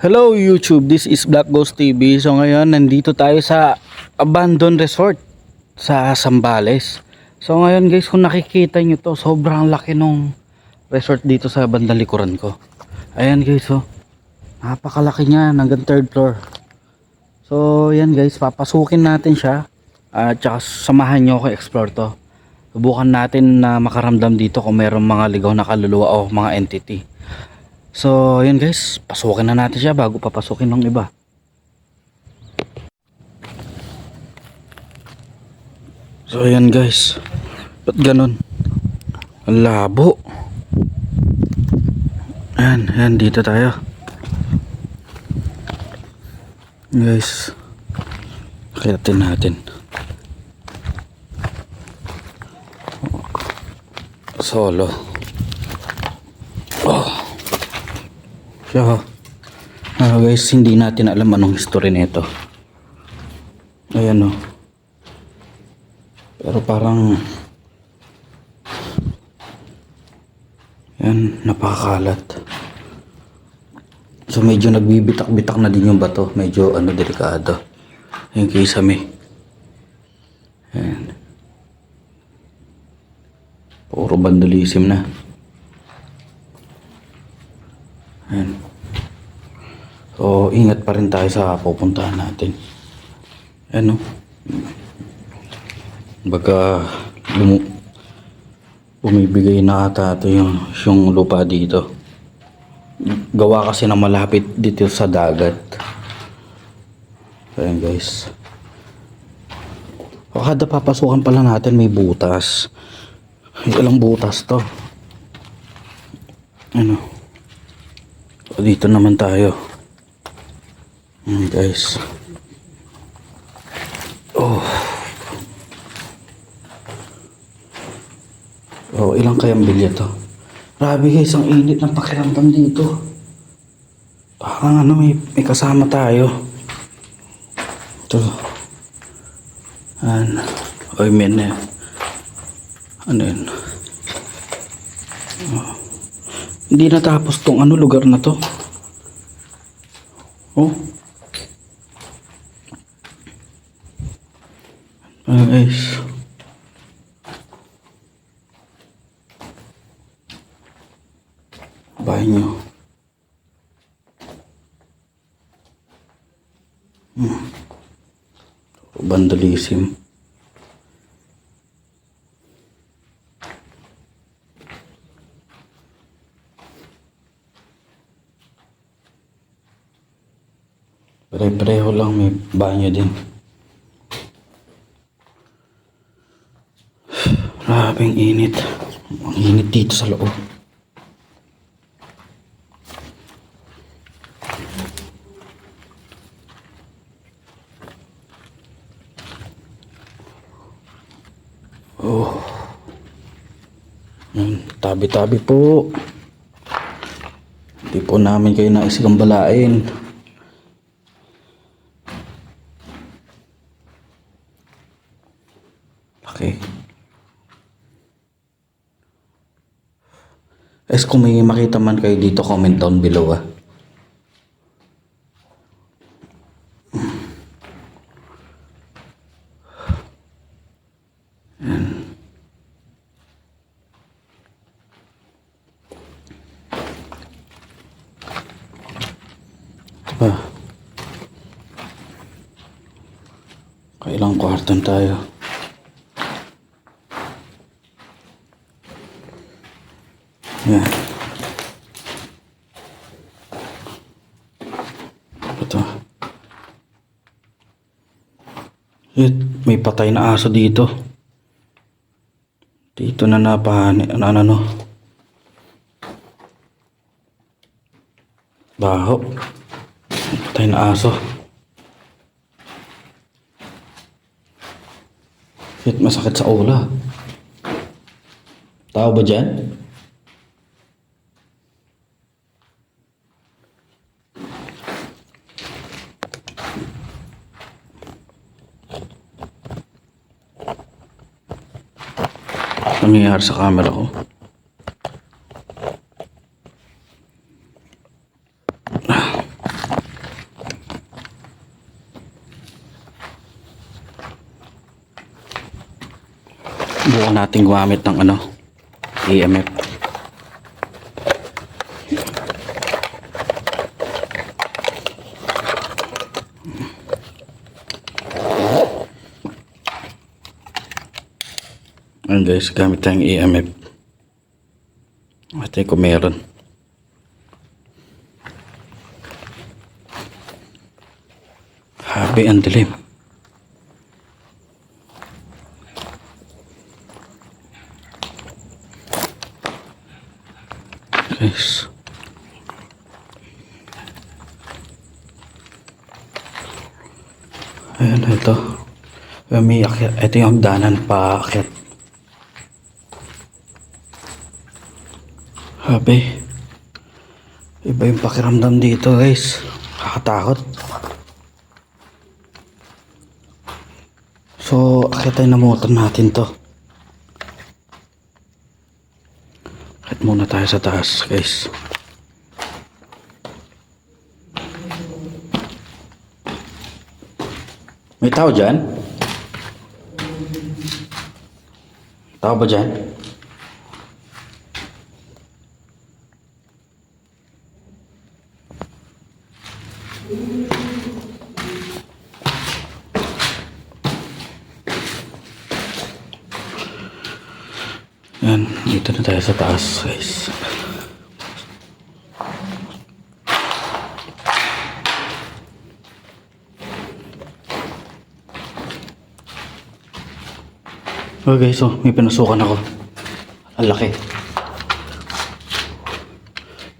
Hello YouTube, this is Black Ghost TV. So ngayon nandito tayo sa abandoned resort sa Zambales. So ngayon guys, kung nakikita nyo to, sobrang laki nung resort dito sa bandang likuran ko. Ayan guys, oh, napakalaki niya, hanggang third floor. So yan guys, papasukin natin siya at saka samahan nyo ako explore to. Subukan natin na makaramdam dito kung mayroong mga ligaw na kaluluwa o mga entity. So yun guys, pasukin na natin siya bago papasukin ng iba. So ayan guys, ba't ganun? Ang labo. Ayan, dito tayo guys. Kilatin natin. Solo. So, guys, hindi natin alam anong history nito. Ayan o. Pero parang yan, napakakalat. So medyo nagbibitak-bitak na din yung bato. Medyo delikado. Ayan kisame. Ayan. Puro vandalism na. Ayan. So ingat pa rin tayo sa pupuntahan natin. Ayan o. Baga bumibigay na ata ito yung lupa dito. Gawa kasi na malapit dito sa dagat. Ayan guys. O kada papasukan pala natin may butas. Ilang butas to. O dito naman tayo. Ayan guys. Ilang kayang bilya to? Grabe guys, ang init ng pakiramdam dito. Parang may kasama tayo. Ito. Oy men na. Yun? Hindi natapos tong lugar na to. Guys. Bahay nyo. Vandalism. Pare-pareho lang, may banyo din. Grabing init. Ang init dito sa loob. Tabi-tabi po. Hindi po namin kayo naisigang-balain. Okay. Guys, kung may makita man kayo dito, comment down below . Kailang kwartan tayo. Yan. Ito. May patay na aso dito. Dito na napahani. Baho. Patay na aso. Masakit sa ulo. Tao ba dyan? Nangyayari sa camera ko. Subukan natin gumamit ng ano, EMF. Ayan guys, gamit tayong EMF. Ate ko meron. Habi ang dilim. Guys. Ayan, ito. May akyat. Ito yung hagdanan pa akyat. Habi. Iba yung pakiramdam dito guys. Kakatakot. So, akyat tayo na motor natin to. Akyat muna tayo sa taas guys. May tao dyan? Tao ba dyan? Yan, dito na tayo sa taas guys. Okay, so may pinasukan ako. Ang laki.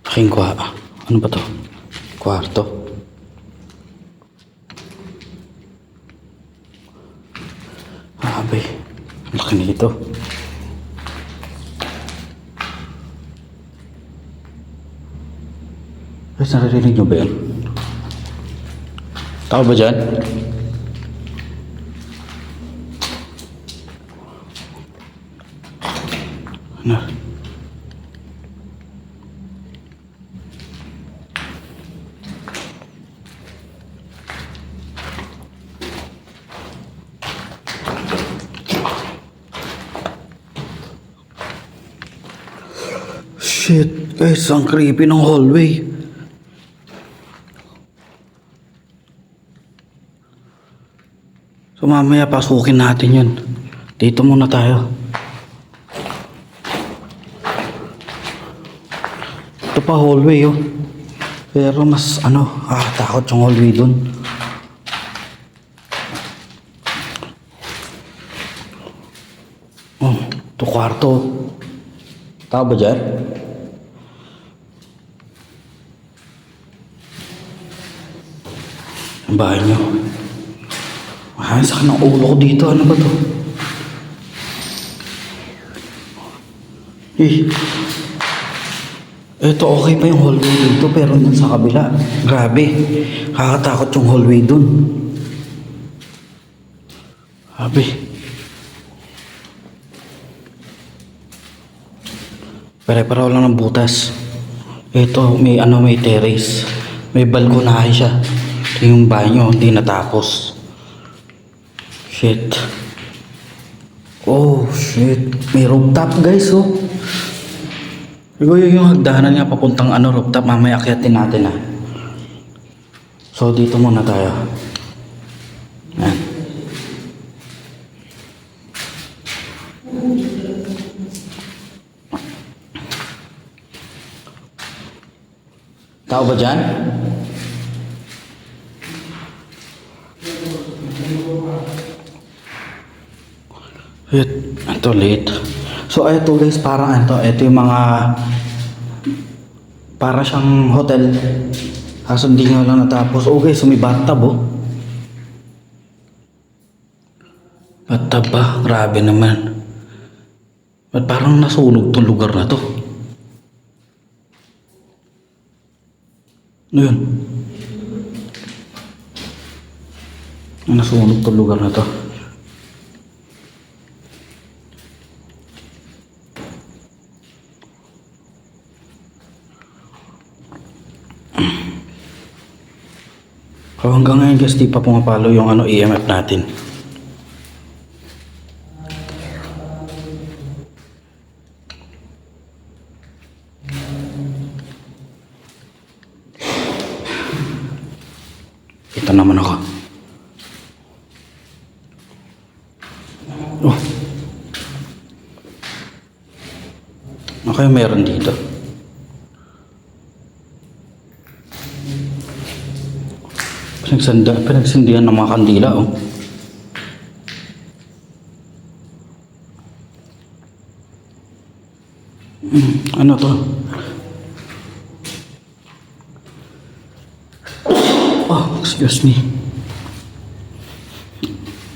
Laking ano ba to? Kwarto. Abay, ang laki nito. Guys, naririnig nyo ba yan? Tao ba dyan? Ano? Shit, guys, ang creepy ng hallway. So mamaya pasukin natin yun. Dito muna tayo. Ito pa hallway oh. Pero mas takot yung hallway dun. Oh, ito kwarto. Tao ba dyan? Ang bahay nyo. Sakit ng ulo ko dito. Ano ba to? Ito okay pa yung hallway dito pero dun sa kabila. Grabe. Kakatakot yung hallway dun. Grabe. Pare-pareho lang ng butas. Ito may terrace. May balkonahe siya. Ito yung banyo. Hindi natapos. Shit. Oh, shit. May rooftop, guys, oh. Ito yung hagdanan nga papuntang rooftop. Mamaya akyatin natin, ah. So, dito muna tayo. Yan. Tao ba dyan? Ito late. So ito guys, parang ito yung mga para siyang hotel. Kaso hindi nga lang natapos. Oh guys, so may bathtub oh. Bathtub ba? Grabe naman. Ba't parang nasunog tong lugar na to? Ano yun? Nasunog tong lugar na to. So hanggang ngayon guys, di pa pumapalo yung EMF natin. Saan naman ako? Oh. Okay, meron dito. Pinagsindihan ng mga kandila, oh. Ano to? Oh, excuse me.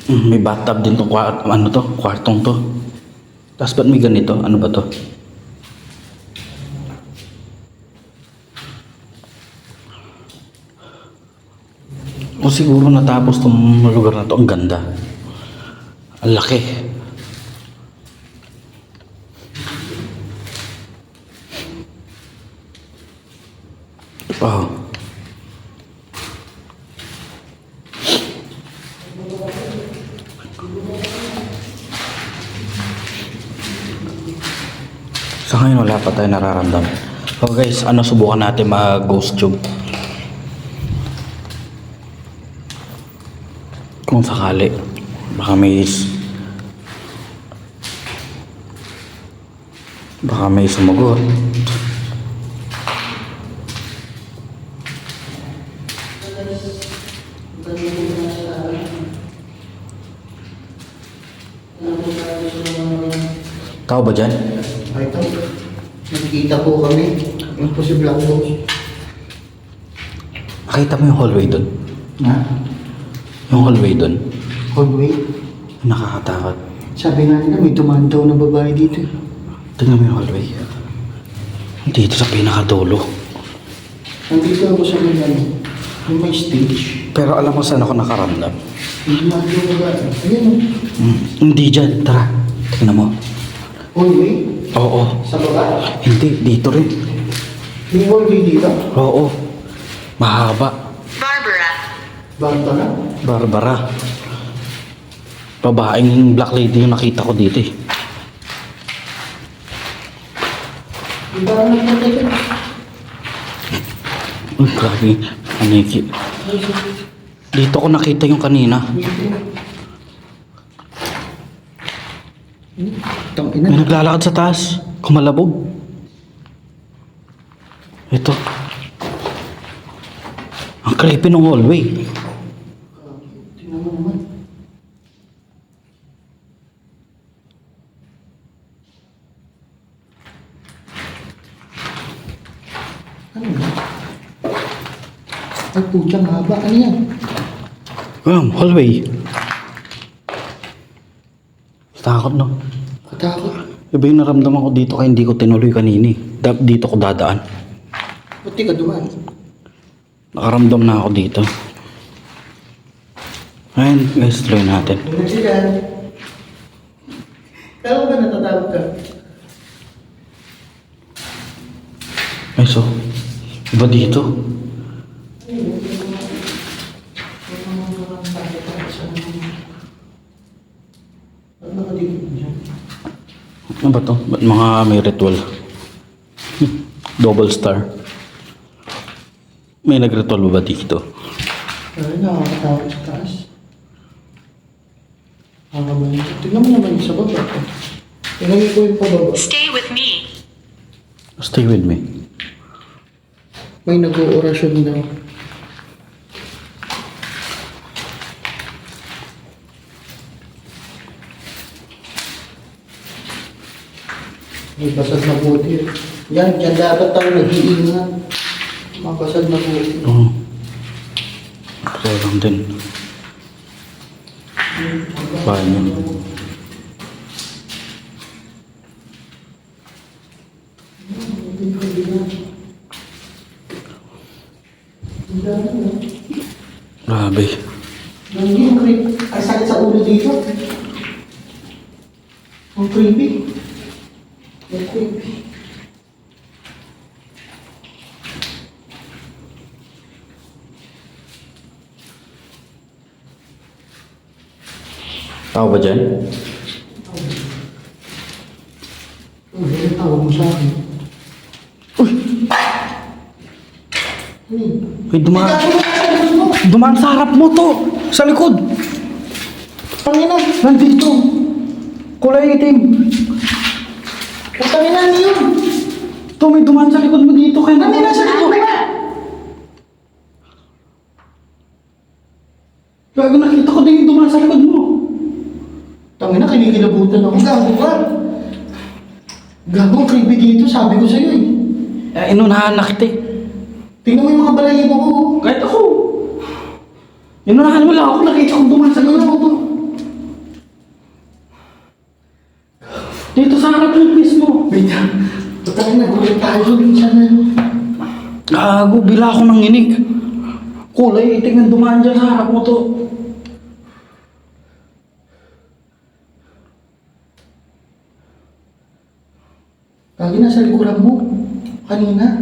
May bathtub din tong kwartong to. Tapos ba't may ganito? Ano ba to? O siguro natapos tong lugar na to. Ang ganda. Ang laki. Wow. Sa ngayon wala pa tayo nararamdaman. So guys, subukan natin mag-ghost tube. Kung sakali, baka may sumagot. Tao ba dyan? Ito, nakikita po kami. Yung po si Black Ghost. Nakita mo yung hallway doon? Ha? Yung hallway doon? Hallway? Nakakatakot. Sabi nga nila, may tumahan daw na babae dito. Tingnan mo yung hallway. Dito sa pinakadulo. Nandito ako sa yung may stage. Pero alam mo saan ako nakaramdam? Hindi tumahan daw babae. Ayan o. Hindi dyan. Tara. Tingnan mo. Hallway? Oo. Sa baba? Hindi. Dito rin. May hallway dito? Oo. Mahaba. Barbara? Barbara. Babaeng black lady yung nakita ko dito eh. Di ba ang nagpunta dyan? Uy, grabe. Aniki. Dito ko nakita yung kanina. Tangina. May naglalakad sa taas. Kumalabog. Ito. Ang creepy ng hallway. Tingnan mo naman. Ano yan? Ay, putyang haba. Ano yan? Hallway. Takot no. Katakot. Iba yung naramdaman ko dito kaya hindi ko tinuloy kanini. Dito ko dadaan. Ba't di ka dumaan? Nakaramdam na ako dito. Ayun guys, tuloy natin. Doon na sila. Kala ba natatakot ka? Ay so, iba dito. Ba't nakadikit mo dyan? Ano ba to? Ba't mga may ritual? Double star. May nag-ritual ba dito? Ay, nakakatakot sa taas. Nakakabayan. Tignan mo naman sa baba. Tingnan ko yung pababa. Stay with me. Stay with me. May nag-oorasyon daw. May basag na buti. Yan dapat tayo nag-iingat. Mga basag na buti. Oo. Kaya lang din. Bahay niyo. Grabe. Hindi yung creepy. Ang sakit sa ulo dito. Ang creepy. Ang creepy. Tao ba dyan? Ano tawag mo sa akin? Uy! Ano yun? May Dumaan sa harap mo to. Sa likod. Tangina. Nandito. Kulay itim. Tangina, ano yun? To, may dumaan sa likod mo dito. Kaya Tangina, sa likod ka. Gago, nakita ko din yung dumaan sa likod mo. Tangina, kinikilabutan ako. Gago ka. Gago, creepy dito. Sabi ko sa'yo eh. Inunahan na kita eh. Tingnan mo yung mga balahibo ko. Kahit ako. Inunahan mo lang ako. Nakita ko dumaan sa likod mo to. Dito sa harap mo mismo. Wait lang. Tangina, nagulit tayo minsan na. Gago, bila ako ng inig. Kulay itim ang dumaan dyan sa harap mo to. Lagi nasa likuran mo. Kanina.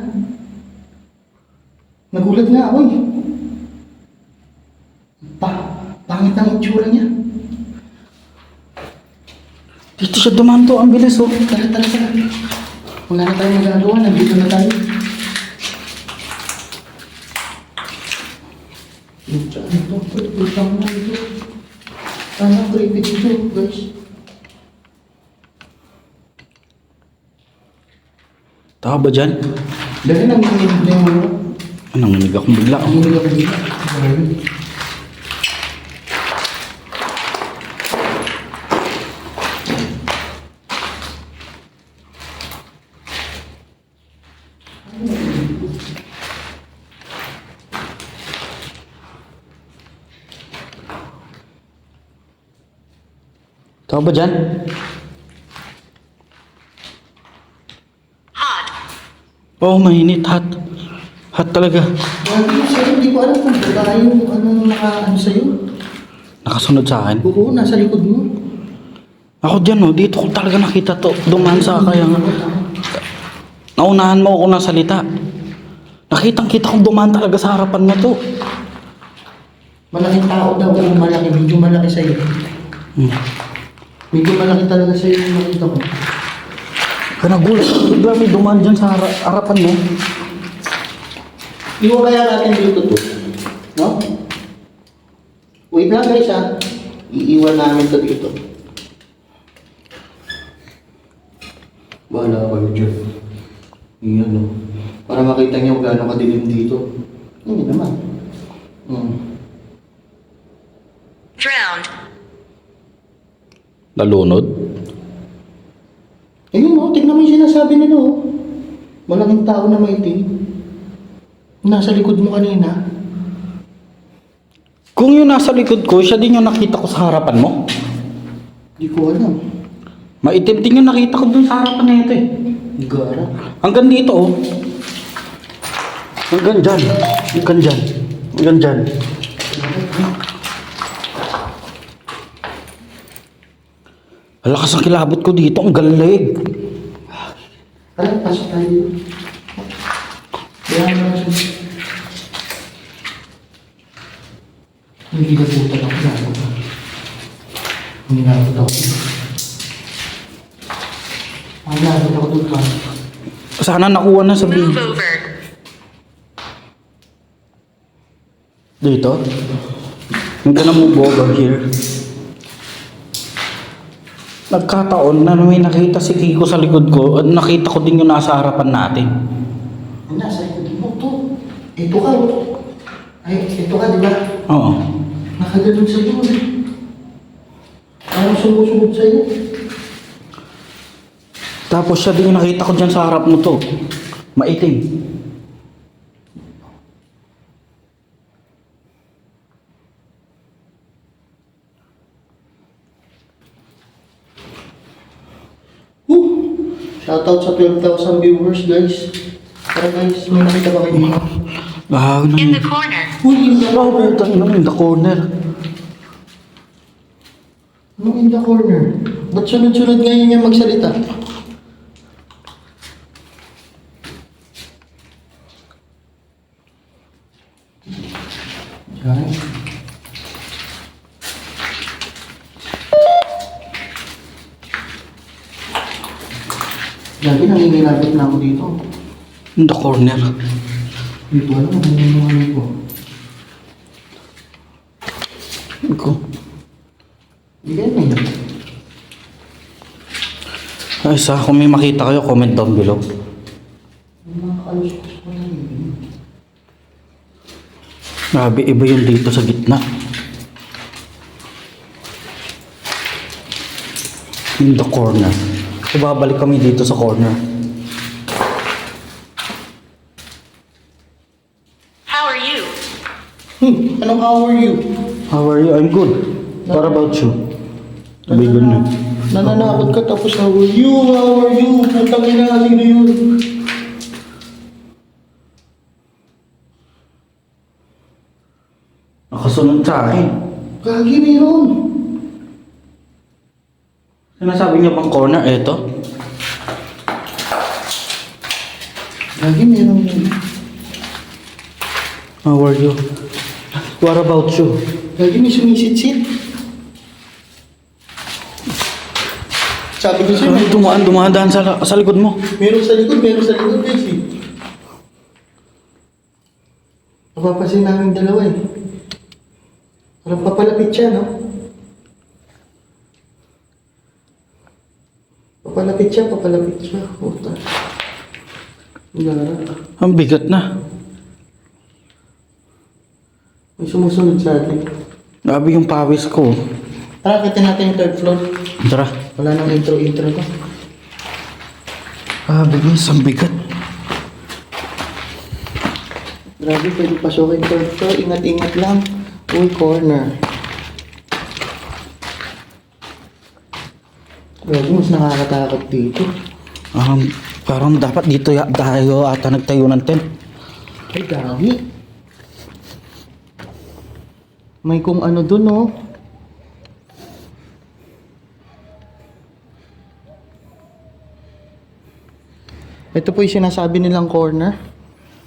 Nagulat nga ako eh. Pangit ang itsura niya. Dito siya dumaan to. Ang bilis oh. Tara. Wala na tayong magagawa. Nandito na tayo. Ito. Utang na ito. Ang creepy dito, guys. Tama ba dyan? Dahil nanginginig na yung mga. Anong ninig akong bigla? Nanginginig ako dito. Tama ba dyan? Oo, mainit. Hot. Hot talaga. Lagi sa'yo, hindi ko alam kung babae yung ano sa'yo. Nakasunod sa akin. Oo, nasa likod mo. Ako dyan oh. Dito ko talaga nakita to. Dumaan sa kaya nga. Naunahan mo ako ng salita. Nakitang-kita kong dumaan talaga sa harapan na to. Malaking tao daw. Oo, malaki. Medyo malaki sa'yo. Medyo malaki talaga sa'yo yung nakita ko. Kaya nagulat. Bigla may dumaan dyan sa harapan mo. Iwan kaya natin dito to. No? Wait lang guys ha. Iiwan namin to dito. Bahala kayo dyan. Iyan no. Para makita niyo gaano kadilim dito. Hindi naman. Drowned. Nalunod. Ayun o, tignan mo yung sinasabi nila o. Malaking tao na maitim. Nasa likod mo kanina. Kung yung nasa likod ko, siya din yung nakita ko sa harapan mo. Hindi ko alam. Maitim din yung nakita ko dun sa harapan na ito eh. Hindi ko alam. Hanggang dito oh. Hanggang dyan. Hanggang dyan. Hanggang dyan. Alakas ang kilabot ko dito. Ang galig. Tara, pasok tayo. Kaya naman siya. Hindi ka puta ako. Gago ka. Hindi nga ako. Ang lagot ako doon ka. Sana nakuha na sa Move video. over. Dito. Yung ka na move over here. Nagkataon na may nakita si Kiko sa likod ko at nakita ko din yung nasa harapan natin. Ang nasa likod mo to. Ito ka. Ay, ito ka, di ba? Oo. Nakaganon sa'yo. Parang sumusunod sa'yo. Tapos siya din yung nakita ko dyan sa harap mo to. Maitim. Shoutout sa 12,000 viewers, guys. Tara guys, may nakita ba kayo? Gahag na In yun. the corner. Uy, in the Oh, corner. putang ina, in the corner. Anong in the corner? Ba't sunod-sunod ngayon niya magsalita? Diyan. Lagi nanginilabot na ako dito. In the corner. Dito alam, ano ko. Ko. Yan eh. Ay, kung may makita kayo, comment down below. Mga kaluskos ko yan eh. Grabe, iba yung dito sa gitna. In the corner. So, babalik kami dito sa corner. How are you? Anong how are you? How are you? I'm good. What about you? Sabi ko na. Nananakot ka tapos how are you? How are you? Putang ina, sino yun? Nakasunod sa akin. Gagi meron. Sinasabi niya bang corner? Eto. Gagi meron yun. How are you? What about you? Gagi may sumisit-sit. Sabi ko sa'yo, Ay, dumaan sa likod mo. meron sa likod guys eh. Napapasin namin dalawa eh. Parang papalapit siya, no? Papalapit siya. Puta. Gara. Ang bigat na. May sumusunod sa atin. Grabe yung pawis ko. Tara, kita natin yung third floor. Tara. Wala nang intro to. Guys, ang bigat. Grabe, pwede pasukin third floor. Ingat-ingat lang. Uy, corner. Grabe, mas nakakatakot dito. Parang dapat dito tayo ata nagtayo ng tent. Ay, dami. May kung ano dun, oh. Ito po yung sinasabi nilang corner.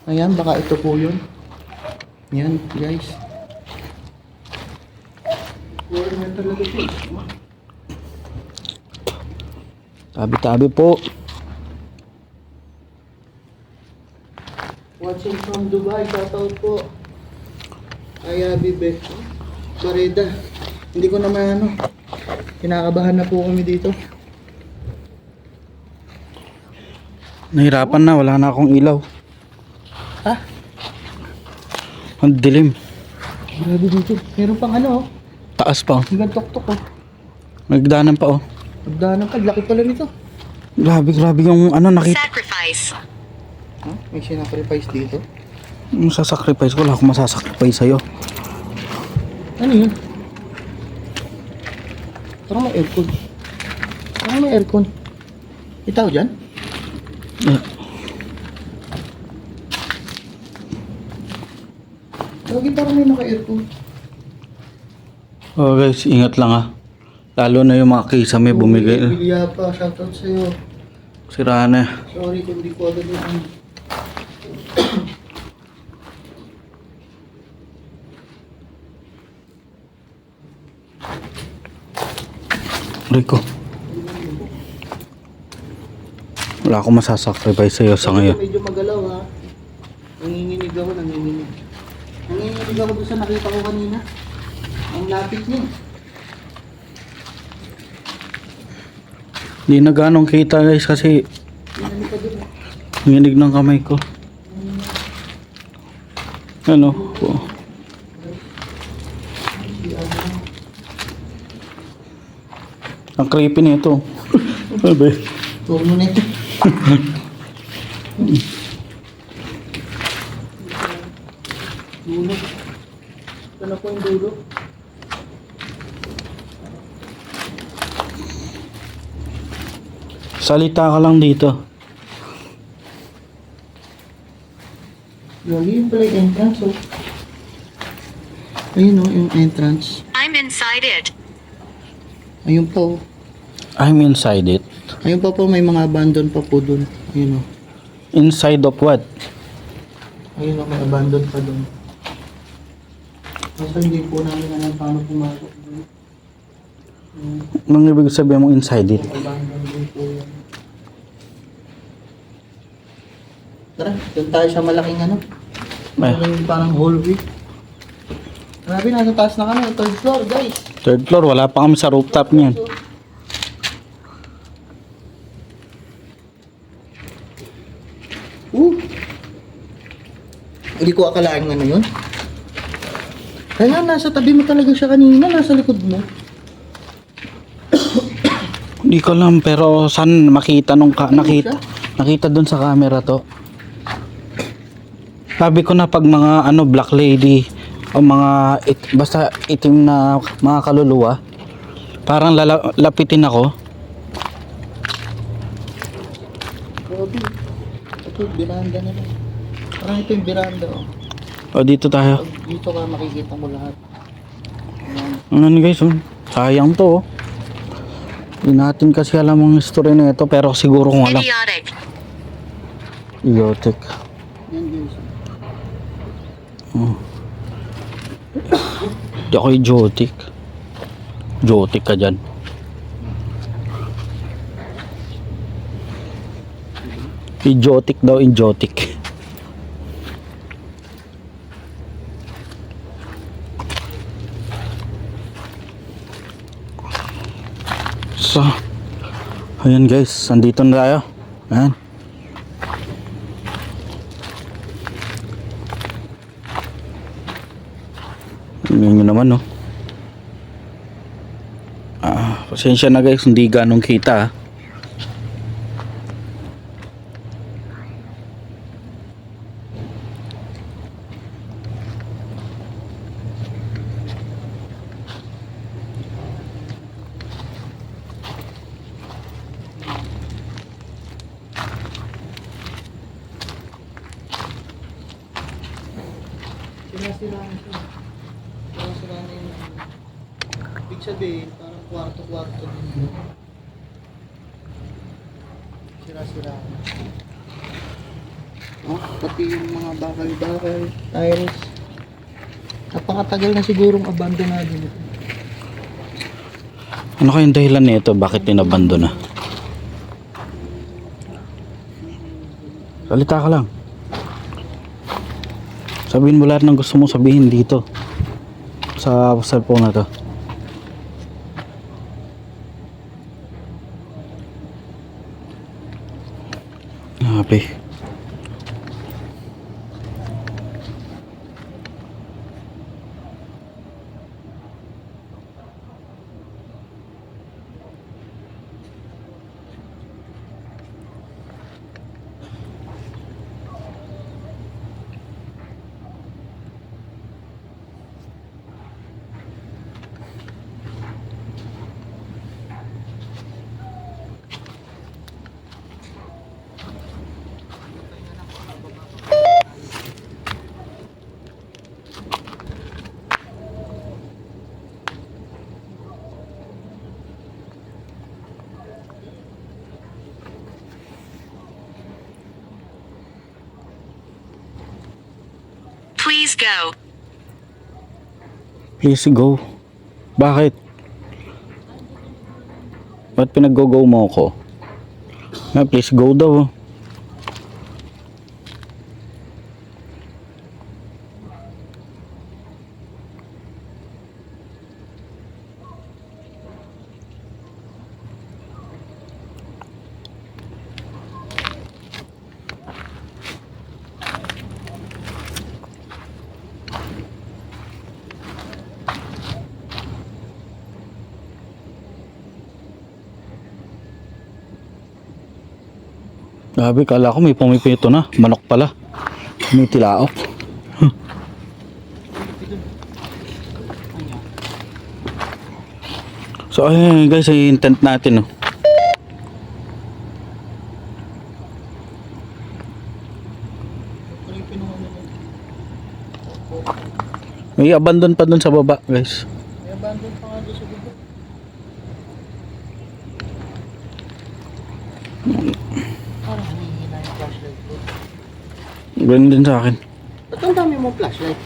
Ayan, baka ito po yun. Yan, guys. Corner talaga po. Tabi-tabi po. Watching from Dubai, shoutout po. Ay, Bibe. Bareda. Hindi ko naman ano. Kinakabahan na po kami dito. Nahirapan na, wala na akong ilaw. Ha? Ang dilim. Grabe dito. Meron pang ano, oh. Taas pa. Hanggang tok-tok, oh. Nagdaanan pa oh. Pagdaanan ka, laki pala nito. Grabe yung ano nakita. Sacrifice. Ha? May sinacrifice dito. Yung sasacrifice ko, wala akong masasacrifice sa'yo. Ano yun? Parang may aircon. Itaw dyan? Lagi parang may naka-aircon. Oh guys, ingat lang ah. Lalo na yung mga kisame bumigay. Bilya pa, shoutout sa'yo. Sira na. Sorry kung di ko agad yung... Rico. Wala akong masasacrifice sa'yo sa ngayon. Medyo magalaw ha. Nanginginig ako. Nanginginig ako doon sa nakita ko kanina. Ang lapit niya. Hindi na ganong kita guys kasi Ano pa doon? nanginig ng kamay ko. Ano? Oh. Ang creepy nito. Sabi. Huwag mo na ito. Dulo. Ano po yung dulo? Salita ka lang dito. Lagi yung pala yung entrance oh. Ayun oh, yung entrance. I'm inside it. Ayun po. I'm inside it. Ayun pa po, may mga abandon pa po dun. Ayun oh. Inside of what? Ayun oh, may abandon pa dun. Kasi hindi po namin alam paano pumasok dun. Anong ibig sabihin mo inside it? Abandon din po yan. Tara, doon tayo sa malaking ano. Ay. Malaking parang hallway. Grabe, nasa taas na kami. Third floor, guys. Third floor, wala pa kami sa rooftop niyan. Hindi ko akalain ano yun. Kaya nasa tabi mo talaga siya kanina, nasa likod mo. Hindi ko alam, pero saan makita nung nakita dun sa camera to. Sabi ko na pag mga black lady o mga basta itim na mga kaluluwa, parang lapitin ako. Grabe. Ito, biranda na lang. Parang ito yung biranda, oh. O dito tayo. Dito ka makikita mo lahat. Ano guys, sayang to. Hindi natin kasi alam ang history na ito, pero siguro kung alam. Idiotic. Idiotic. Yan, guys. Hindi ako idiotic. Idiotic ka dyan. Idiotic daw, idiotic. So, ayan guys, andito na tayo. Ayan. Tingnan nyo naman, no. Pasensya na guys, hindi ganong kita. Sinasira na siya. Sinasira na yung ibig sabihin, parang kwarto-kwarto din. Sira-sira na. Pati yung mga bakal-bakal, tiles. Napakatagal na sigurong abandonado nito. Ano kayong dahilan nito? Bakit tinabando na? Salita ka lang. Sabihin mo lahat ng gusto mong sabihin dito sa cellphone na to. Happy. Please go. Please go. Bakit? Ba't pinag-go-go mo ako? Please go daw. Grabe, kala ko may pumipito na. Manok pala. May tilaok. So ayun guys, ay intent natin, no. May abandon pa dun sa baba, guys. May abandon pa nga doon sa baba. Parang humihina yung flashlight ko. Ganun din sa akin. Ba't ang dami mong flashlight?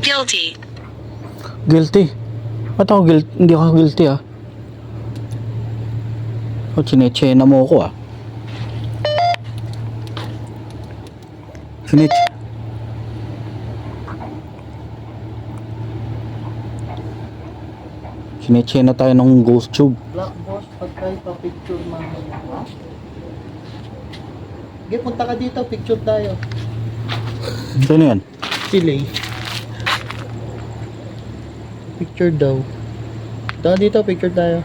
Guilty. Guilty. Ba't ako guilty? Hindi ako guilty, ah. O, chinechena mo ako, ah. Sinich. Sinich na tayo ng ghost tube. Black boss, pag tayo pa-picture mamaya. Okay, punta ka dito, picture tayo. Sino yan? Chile. Picture daw. Tara dito, picture tayo.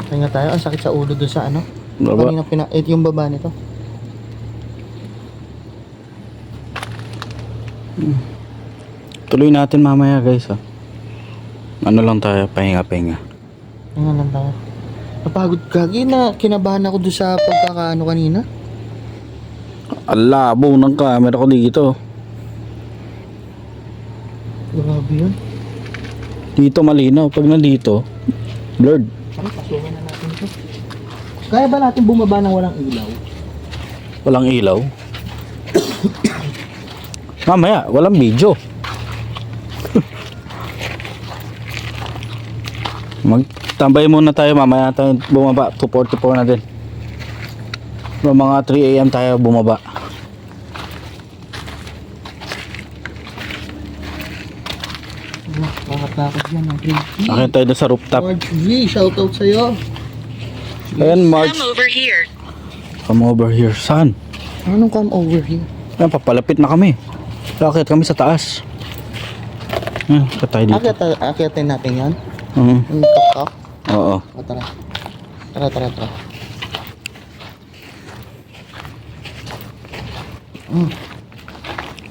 Kaya tayo, ang sakit sa ulo doon sa ano? Baba. Kanina yung baba nito. Tuloy natin mamaya guys. Oh. Ano lang tayo, pahinga-pahinga. Ano lang tayo. Napagod kagi na, kinabahan ako doon sa pagkakaano kanina. Alabo ng camera ko dito. Grabe yun. Dito malinaw. Pag nandito, blurred. Ay, pasukin na natin ito. Kaya ba natin bumaba ng walang ilaw? Walang ilaw. Mamaya, walang video. Magtambay muna tayo, mamaya tayo bumaba. 2:44 na din. Mga 3 AM tayo bumaba. Bakit na ako dyan ng crazy? Akin tayo doon sa rooftop. Marge V, shoutout sa'yo. Ayan, March. Come over here. Come over here. Saan? Anong come over here? Ayan, papalapit na kami. Lakit kami sa taas. Ayan, tayo dito. Akitin natin yan. Mhm. Yung tok-tok. Oo. O, tara. Tara.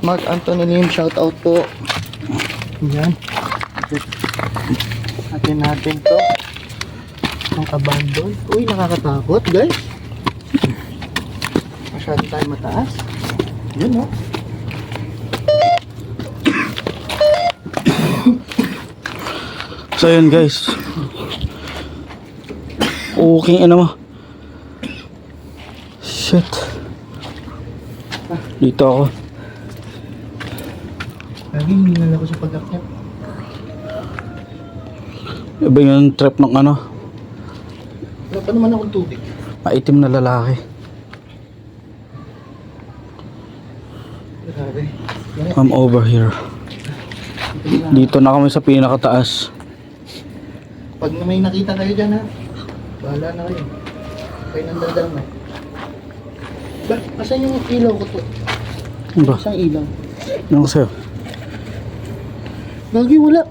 Mark Anthony Lim, shoutout po. Yan. Atin natin to. Ang abandon. Uy, nakakatakot guys. Masyado tayo mataas. Yun o. So yun guys. Okay, ano mo? Shit. Dito ako. Lagi hiningal ako sa pag-akyat. Iba yung trap ng ano. Wala pa naman akong tubig. Maitim na lalaki. Grabe. I'm over here. Dito na kami sa pinakataas. Pag may nakita kayo dyan ha, bahala na kayo. Kayo nang dadama. Ba, asan yung ilaw ko to? Ano ba? Isang ilaw. Ano sa'yo? Lagi wala.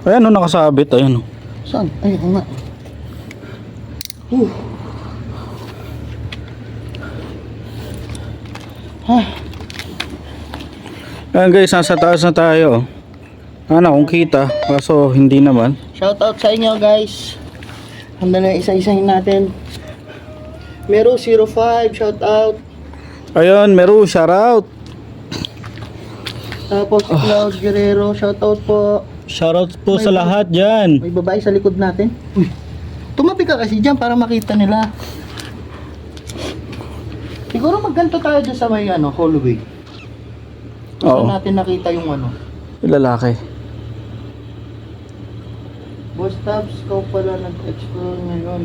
Ayan o, nakasabit. Ayan o. Saan? Ay, ako nga. Ha? Ayan guys, nasa taas na tayo. Ano, kung kita. Kaso hindi naman. Shoutout sa inyo guys. Handa na isa-isahin natin. Mero 05, shoutout. Ayun, Meru, shoutout. Tapos Cloud Guerrero, shoutout po. Shoutout po sa lahat dyan. May babae sa likod natin. Uy, tumabi ka kasi dyan para makita nila. Siguro magganto tayo dyan sa may ano, hallway. Oo, Saan natin nakita yung ano. yung lalaki. Boss Tabs, ikaw pala nag-explore ngayon.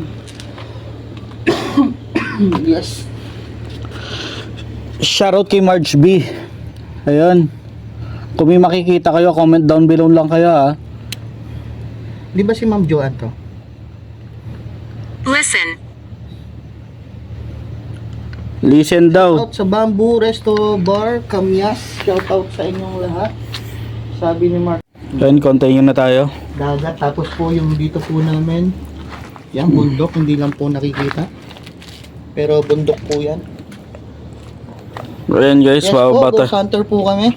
Yes. Shoutout kay Marge B. Ayun. Kung may makikita kayo, comment down below lang kayo ha. Di ba si Ma'am Joanne to? Listen. Listen daw. Shoutout sa Bamboo Resto Bar, Kamyas. Shoutout sa inyong lahat. Sabi ni Mark. Ayun, continue na tayo. Dagat. Tapos po yung dito po namin. Yan, bundok. Hindi lang po nakikita. Pero bundok po yan. Ayun guys, Yes po, bata. Ghost Hunter po kami.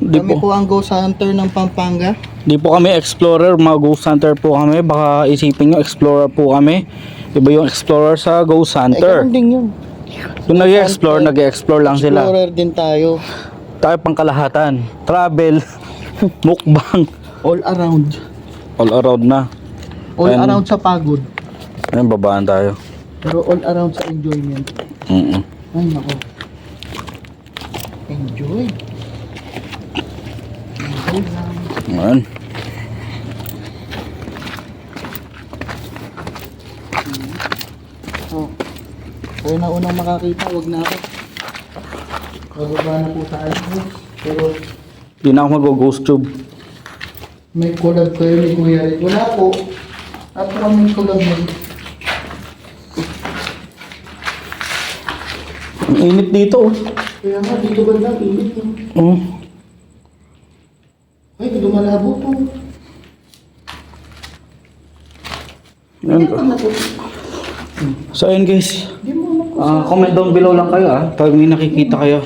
Di Kami po, po ang Ghost Hunter ng Pampanga. di po kami explorer, mga ghost hunter po kami. Baka isipin nyo, explorer po kami. Iba yung explorer sa ghost hunter. Ganun din yun. Yung nag-explore lang sila. Explorer din tayo. Tayo pang kalahatan. Travel, mukbang, All around. all around na. All And- around sa pagod. Ayun, babaan tayo. Pero all around sa enjoyment. Ay, nako. Enjoy. Enjoy lang. Ayan. Oh. Kayo na unang makakita, wag na ako. Bababa na po tayo. Pero Di na ako mag-ghost tube. may collab kayo ni Kuya Red. Wala po. At kami collab mo. Ang init dito oh. Kaya nga, dito ba lang, init no? Oh. Ay, dito malabo po. Ayan. Ito na po. So ayun guys. Di mo ako. Comment down below lang kayo pag may nakikita kayo.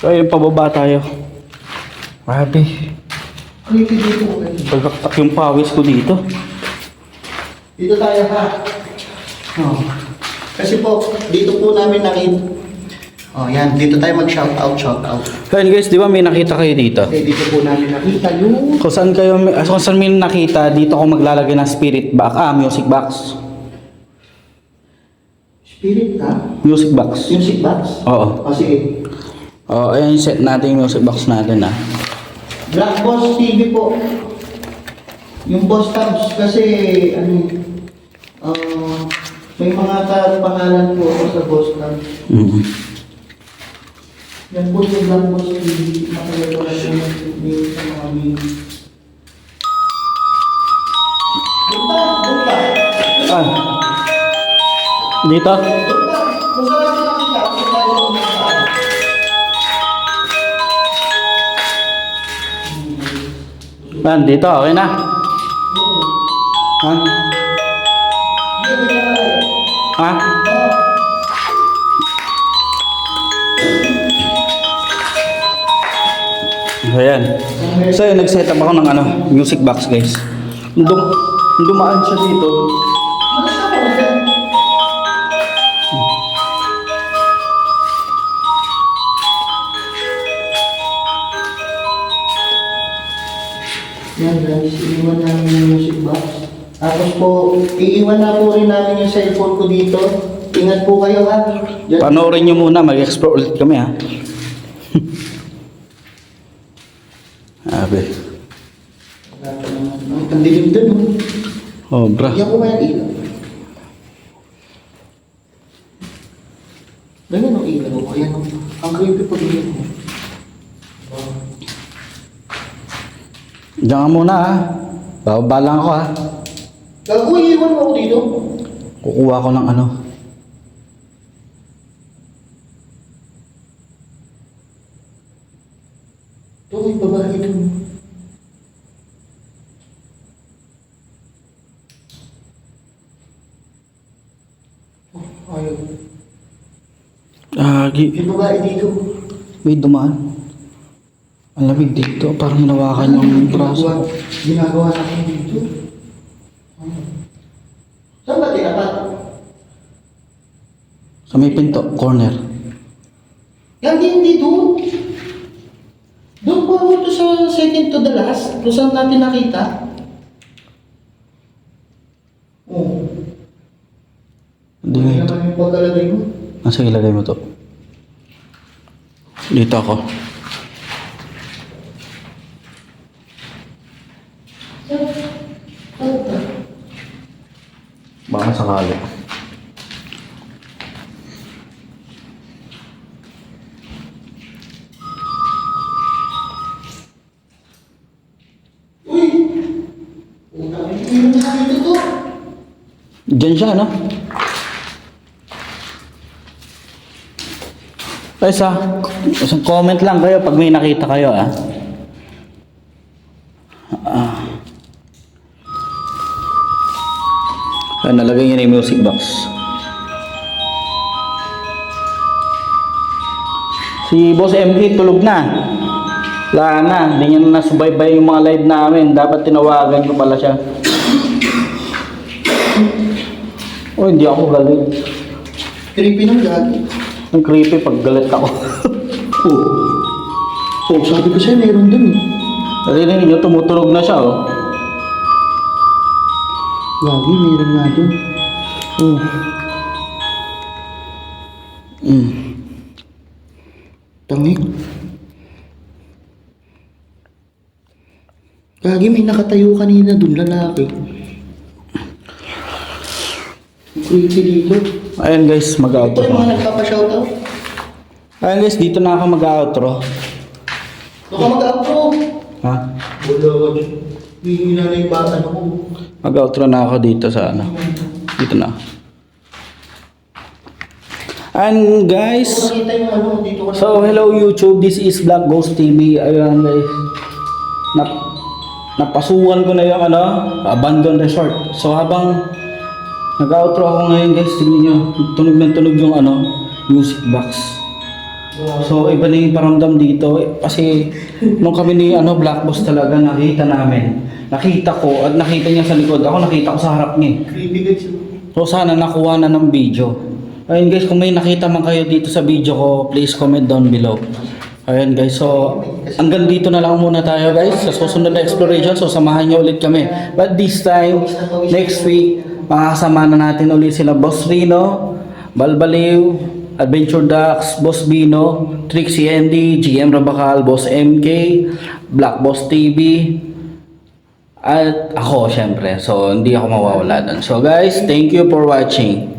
So ayun, pababa tayo. Grabe. Creepy dito ko kayo. Pagkaktak yung pawis ko dito. Dito tayo ha. Oh. Kasi po, dito po namin nakita. Oh, yan. Dito tayo mag-shoutout, shoutout. Ayun guys, di ba may nakita kayo dito? Kasi dito po namin nakita yung Kung saan may nakita, dito ako maglalagay ng spirit box. Music box. spirit ha? Music box. Music box? Oo. O sige. Ayan, set natin yung music box natin Black Boss TV po. Yung Boss Tabs kasi may mga pangalan po ako sa Boss Tabs. Yan po yung Black Boss TV. Makagagawa naman sa mga video. Punta! Dito? Punta! Kung saan natin nakita, kung tayo pumunta. Dito, okay na? Ha? Ha? Ayan. So yun, nag-set up ako ng music box guys. Nung dumaan siya dito. Yan guys, iiwan namin yung music box. Tapos po, iiwan na po rin namin yung cellphone ko dito. Ingat po kayo ha. Diyan. Panoorin nyo muna, mag-explore ulit kami ha. Abe. Ang dilim dun. Oh, bra. Yan ko kaya ilaw. Ganyan ang ilaw. Ayan o. Ang creepy pag ilaw mo. Diyan ka muna ha. Bababa lang ako ha. Gago, iiwan mo ako dito. Kukuha ko ng Ito, may babae dun. Oh, ayaw. May babae dito. May dumaan. Ang lamig dito, parang hinawakan yung braso. Ginagawa natin dito. Saan ba tinapat? Sa may pinto, corner. Hindi doon. Doon po ako to sa second to the last. Kung saan natin nakita. Oh. Hindi Hindi nga ito. naman yung pagkalagay mo. Nasa ilagay mo to. Dito ako. Baka sakali. Uy! Utang ina na dito to. Diyan siya, no? Guys, isang comment lang kayo pag may nakita kayo, nalagay niya na yung music box. Si Boss MK tulog na. Wala na, hindi niya na nasubaybay yung mga live namin. Dapat tinawagan ko pala siya. Oh, hindi ako galit. Creepy ng gagi. Ang creepy pag galit ako. Oh, sabi ko sa'yo, meron dun eh. Narinig niyo, tumutunog na siya, oh. Gagi, meron nga dun. Oh. Tangik. Gagi, may nakatayo kanina dun, lalaki. Creepy dito. Ayun guys, Ito mag-outro. yung mga nagpapa-shoutout. Ayun guys, dito na ako mag-outro. Baka mag-outro. Ha? Wala ka dyan. Hihingi na yung bata na ko. Mag-outro na ako dito sa ano. Dito na. And guys, Makita yung ano, dito ka na. so hello YouTube, this is Black Ghost TV. Ayun guys. Napasukan ko na yung ano, abandoned resort. So habang nag-outro ako ngayon guys, tignan nyo, tunog ng tunog yung ano, music box. So iba na yung paramdam dito kasi nung kami ni ano, Black Boss talaga nakita namin. Nakita ko at nakita niya sa likod. Ako nakita ko sa harap niya. Creepy guys. So sana nakuha na ng video. Ayun guys, kung may nakita man kayo dito sa video ko, please comment down below. Ayun guys, so hanggang dito na lang muna tayo guys sa susunod na exploration. So samahan niyo ulit kami. But this time, next week, makakasama na natin ulit sila Boss Rino, Balbaliw, Adventure Ducks, Boss Bino, Trixie Andy, GM Rabacal, Boss MK, Black Boss TV, at ako syempre. So hindi ako mawawala doon. So guys, thank you for watching.